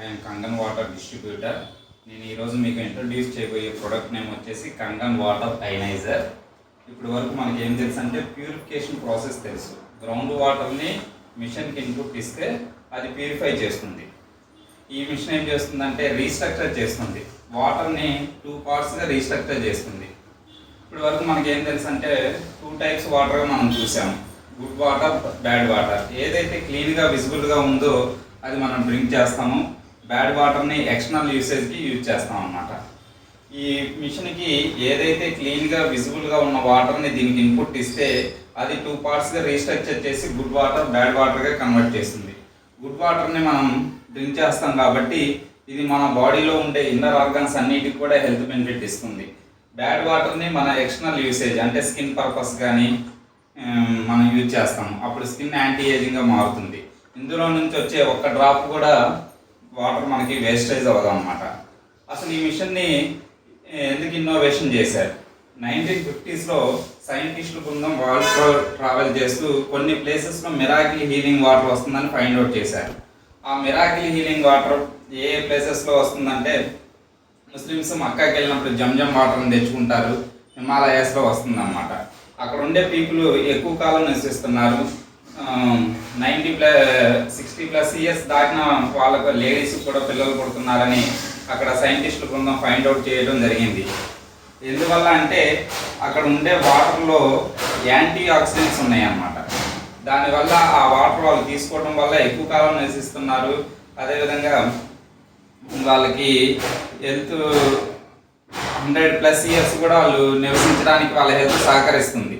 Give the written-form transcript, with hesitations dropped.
I'm Kangen water distributor. నేను ఈరోజు మీకు ఇంట్రొడ్యూస్ చేయబోయే ప్రోడక్ట్ నేమ్ వచ్చేసి కంగన్ వాటర్ అయనైజర్. ఇప్పటి వరకు మనకి ఏం తెలుసు అంటే ప్యూరిఫికేషన్ ప్రాసెస్ తెలుసు. గ్రౌండ్ వాటర్ని మిషన్కి ఇన్పుట్ ఇస్తే అది ప్యూరిఫై చేస్తుంది. ఈ మిషన్ ఏం చేస్తుందంటే రీస్ట్రక్చర్ చేస్తుంది, వాటర్ని 2 పార్ట్స్గా రీస్ట్రక్చర్ చేస్తుంది. ఇప్పటి వరకు మనకి ఏం తెలుసు అంటే 2 టైప్స్ వాటర్ మనం చూసాము, గుడ్ వాటర్, బ్యాడ్ వాటర్. ఏదైతే క్లీన్గా విజిబుల్గా ఉందో అది మనం డ్రింక్ చేస్తాము, బ్యాడ్ వాటర్ని ఎక్స్టర్నల్ యూసేజ్కి యూజ్ చేస్తాం అన్నమాట. ఈ మిషన్కి ఏదైతే క్లీన్గా విజిబుల్గా ఉన్న వాటర్ని దీనికి ఇన్పుట్ ఇస్తే అది 2 పార్ట్స్గా రీస్ట్రక్చర్ చేసి గుడ్ వాటర్, బ్యాడ్ వాటర్గా కన్వర్ట్ చేస్తుంది. గుడ్ వాటర్ని మనం డ్రింక్ చేస్తాం కాబట్టి ఇది మన బాడీలో ఉండే ఇన్నర్ ఆర్గన్స్ అన్నిటికి కూడా హెల్త్ బెనిఫిట్ ఇస్తుంది. బ్యాడ్ వాటర్ని మన ఎక్స్టర్నల్ యూసేజ్ అంటే స్కిన్ పర్పస్ కానీ మనం యూజ్ చేస్తాము, అప్పుడు స్కిన్ యాంటీ ఏజింగ్గా మారుతుంది. ఇందులో నుంచి వచ్చే ఒక్క డ్రాప్ కూడా వాటర్ మనకి వేస్టేజ్ అవ్వదు అన్నమాట. అసలు ఈ మిషన్ని ఎందుకు ఇన్నోవేషన్ చేశారు? 1950స్లో సైంటిస్టుల బృందం వరల్డ్లో ట్రావెల్ చేస్తూ కొన్ని ప్లేసెస్లో మిరాకిల్ హీలింగ్ వాటర్ వస్తుందని ఫైండ్ అవుట్ చేశారు. ఆ మిరాకిల్ హీలింగ్ వాటర్ ఏ ప్లేసెస్లో వస్తుందంటే ముస్లిమ్స్ మక్కాకి వెళ్ళినప్పుడు జంజం వాటర్ని తెచ్చుకుంటారు, హిమాలయాస్లో వస్తుందన్నమాట. అక్కడ ఉండే పీపుల్ ఎక్కువ కాలం నివసిస్తున్నారు. 60+ ఇయర్స్ దాటిన వాళ్ళకు లేడీస్ కూడా పిల్లలు పుడుతున్నారని అక్కడ సైంటిస్టుల బృందం ఫైండ్ అవుట్ చేయడం జరిగింది. ఎందువల్ల అంటే అక్కడ ఉండే వాటర్లో యాంటీ ఆక్సిడెంట్స్ ఉన్నాయన్నమాట. దానివల్ల ఆ వాటర్ వాళ్ళు తీసుకోవడం వల్ల ఎక్కువ కాలం నివసిస్తున్నారు. అదేవిధంగా వాళ్ళకి హెల్త్ 100+ ఇయర్స్ కూడా వాళ్ళు నివసించడానికి వాళ్ళ హెల్త్ సహకరిస్తుంది.